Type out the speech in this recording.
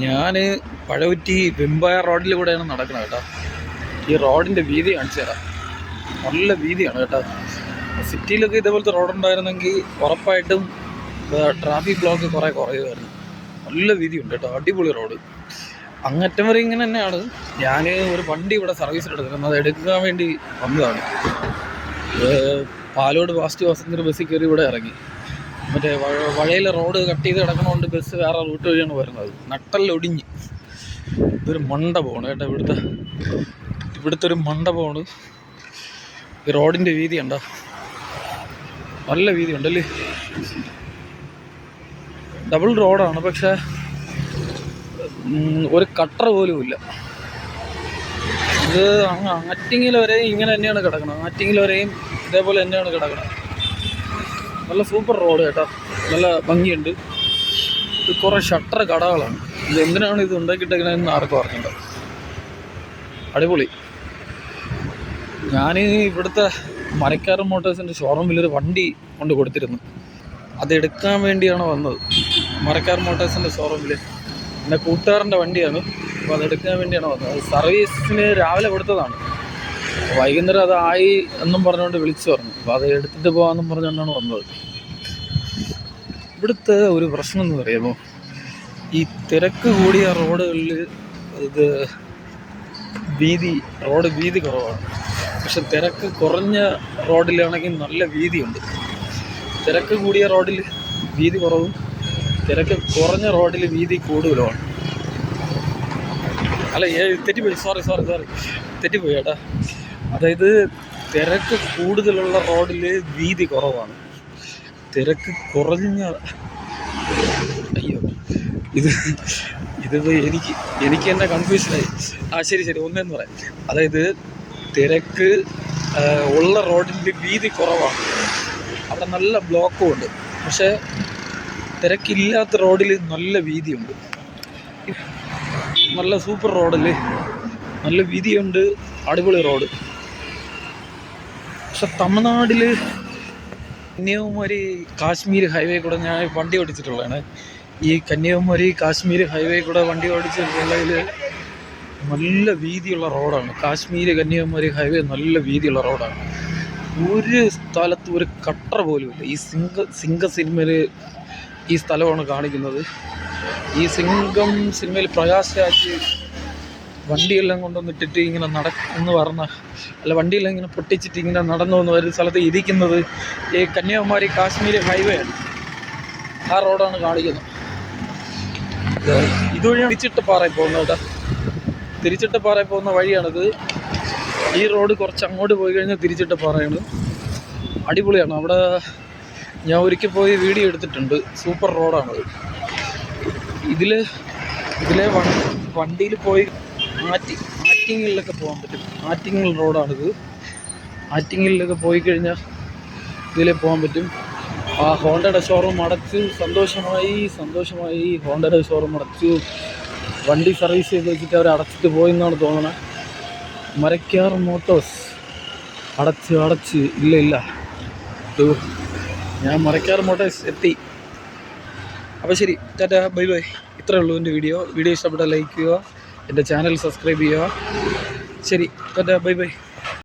ഞാൻ പഴകുറ്റി വെമ്പായ റോഡിലൂടെയാണ് നടക്കുന്നത് കേട്ടോ. ഈ റോഡിൻ്റെ വീതി കാണിച്ചു തരാം. നല്ല വീതിയാണ് കേട്ടോ. സിറ്റിയിലൊക്കെ ഇതേപോലത്തെ റോഡുണ്ടായിരുന്നെങ്കിൽ ഉറപ്പായിട്ടും ട്രാഫിക് ബ്ലോക്ക് കുറേ കുറയുമായിരുന്നു. നല്ല വീതിയുണ്ട് കേട്ടോ. അടിപൊളി റോഡ്. അങ്ങറ്റം വരെ ഇങ്ങനെ തന്നെയാണ്. ഞാൻ ഒരു വണ്ടി ഇവിടെ സർവീസിലെടുക്കുന്നത്, അത് എടുക്കാൻ വേണ്ടി വന്നതാണ്. പാലോട് ഫാസ്റ്റ് പാസഞ്ചർ ബസ്സിൽ കയറി ഇവിടെ ഇറങ്ങി. മറ്റേ വഴയിലെ റോഡ് കട്ട് ചെയ്ത് കിടക്കണോണ്ട് ബസ് വേറെ റൂട്ട് വഴിയാണ് വരുന്നത്. നട്ടല്ലൊടിഞ്ഞ് ഇതൊരു മണ്ഡപമാണ് കേട്ടോ. ഇവിടുത്തെ ഒരു മണ്ഡപമാണ്. ഈ റോഡിൻ്റെ വീതി ഉണ്ടോ? നല്ല വീതി ഉണ്ടല്ലേ. ഡബിൾ റോഡാണ്, പക്ഷേ ഒരു കട്ടർ പോലും ഇല്ല. ഇത് ആറ്റിങ്ങിൽ വരെയും ഇങ്ങനെ തന്നെയാണ് കിടക്കുന്നത്. ആറ്റിങ്ങിൽ വരെയും ഇതേപോലെ തന്നെയാണ് കിടക്കുന്നത്. നല്ല സൂപ്പർ റോഡ് കേട്ടോ. നല്ല ഭംഗിയുണ്ട്. ഇത് കുറേ ഷട്ടർ കടകളാണ്. ഇത് എന്തിനാണ് ഇത് ഉണ്ടാക്കിയിട്ടേക്കണെന്ന് ആർക്കും അറിഞ്ഞില്ല. അടിപൊളി. ഞാൻ ഇവിടുത്തെ മരക്കാരൻ മോട്ടോഴ്സിൻ്റെ ഷോറൂമിലൊരു വണ്ടി കൊണ്ട് കൊടുത്തിരുന്നു. അതെടുക്കാൻ വേണ്ടിയാണ് വന്നത്. മരക്കാരൻ മോട്ടോഴ്സിൻ്റെ ഷോറൂമിൽ എൻ്റെ കൂട്ടുകാരൻ്റെ വണ്ടിയാണ്. അപ്പോൾ അതെടുക്കാൻ വേണ്ടിയാണ് വന്നത്. അത് സർവീസിന് രാവിലെ കൊടുത്തതാണ്. വൈകുന്നേരം അതായി എന്നും പറഞ്ഞുകൊണ്ട് വിളിച്ചു പറഞ്ഞു. അപ്പോൾ അത് എടുത്തിട്ട് പോകാമെന്നും പറഞ്ഞുകൊണ്ടാണ് വന്നത്. ഇവിടുത്തെ ഒരു പ്രശ്നം എന്ന് പറയുമ്പോൾ, ഈ തിരക്ക് കൂടിയ റോഡുകളിൽ റോഡ് വീതി കുറവാണ്. പക്ഷെ തിരക്ക് കുറഞ്ഞ റോഡിലാണെങ്കിൽ നല്ല വീതിയുണ്ട്. തിരക്ക് കൂടിയ റോഡിൽ വീതി കുറവും, തിരക്ക് കുറഞ്ഞ റോഡിൽ വീതി കൂടുതലുമാണ്. അല്ല, തെറ്റിപ്പോയി. സോറി തെറ്റിപ്പോയി ചേട്ടാ. അതായത് തിരക്ക് കൂടുതലുള്ള റോഡിൽ വീതി കുറവാണ്. തിരക്ക് കുറഞ്ഞ ഇതിപ്പോൾ എനിക്ക് തന്നെ കൺഫ്യൂഷനായി. ശരി ഒന്നെന്ന് പറയാം. അതായത് തിരക്ക് ഉള്ള റോഡിൽ വീതി കുറവാണ്. അവിടെ നല്ല ബ്ലോക്കും ഉണ്ട്. പക്ഷേ തിരക്കില്ലാത്ത റോഡിൽ നല്ല വീതിയുണ്ട്. നല്ല സൂപ്പർ റോഡല്ലേ. നല്ല വീതിയുണ്ട്. അടിപൊളി റോഡ്. പക്ഷെ തമിഴ്നാട്ടിൽ കന്യാകുമാരി കാശ്മീർ ഹൈവേ കൂടെ ഞാൻ വണ്ടി ഓടിച്ചിട്ടുള്ളതാണ്. ഈ കന്യാകുമാരി കാശ്മീർ ഹൈവേ കൂടെ വണ്ടി ഓടിച്ചിട്ടുള്ളതിൽ നല്ല വീതിയുള്ള റോഡാണ്. കാശ്മീർ കന്യാകുമാരി ഹൈവേ നല്ല വീതിയുള്ള റോഡാണ്. ഒരു സ്ഥലത്ത് ഒരു കട്ടർ പോലുമില്ല. ഈ സിംഗ സിനിമയിൽ ഈ സ്ഥലമാണ് കാണിക്കുന്നത്. ഈ സിംഗം സിനിമയിൽ പ്രകാശ് രാജ് വണ്ടിയെല്ലാം കൊണ്ടുവന്നിട്ടിട്ട് ഇങ്ങനെ നടക്കുന്നു വണ്ടിയെല്ലാം ഇങ്ങനെ പൊട്ടിച്ചിട്ട് ഇങ്ങനെ നടന്നു വന്ന് ഒരു സ്ഥലത്ത് ഇരിക്കുന്നത് ഈ കന്യാകുമാരി കാശ്മീർ ഹൈവേ ആണ്. ആ റോഡാണ് കാണിക്കുന്നത്. ഇതുവഴി തിരിച്ചിട്ടപ്പാറയിൽ പോകുന്നത് കേട്ടോ. തിരിച്ചിട്ടപ്പാറയിൽ പോകുന്ന വഴിയാണിത്. ഈ റോഡ് കുറച്ച് അങ്ങോട്ട് പോയി കഴിഞ്ഞാൽ തിരിച്ചിട്ടപ്പാറയാണ്. അടിപൊളിയാണ്. അവിടെ ഞാൻ ഒരിക്കൽ പോയി വീഡിയോ എടുത്തിട്ടുണ്ട്. സൂപ്പർ റോഡാണത്. ഇതിലെ വണ്ടിയിൽ പോയി ആറ്റിങ്ങലിലൊക്കെ പോകാൻ പറ്റും. ആറ്റിങ്ങൽ റോഡാണിത്. ആറ്റിങ്ങലിലൊക്കെ പോയി കഴിഞ്ഞാൽ ഇതിലേ പോകാൻ പറ്റും. ആ ഹോണ്ടയുടെ ഷോറൂം അടച്ചു. സന്തോഷമായി ഹോണ്ടയുടെ ഷോറൂം അടച്ചു. വണ്ടി സർവീസ് ചെയ്ത് വെച്ചിട്ട് അവർ അടച്ചിട്ട് പോയെന്നാണ് തോന്നുന്നത്. മരക്കാർ മോട്ടോഴ്സ് അടച്ച് ഇല്ല. ഞാൻ മരക്കാർ മോട്ടോഴ്സ് എത്തി. അപ്പോൾ ശരി, ടാറ്റാ, ബൈ. ഇത്രയേ ഉള്ളൂ എൻ്റെ വീഡിയോ ഇഷ്ടപ്പെട്ടാൽ ലൈക്ക് ചെയ്യുക. എൻ്റെ ചാനൽ സബ്സ്ക്രൈബ് ചെയ്യുക. ശരി, ടാറ്റാ, ബൈ.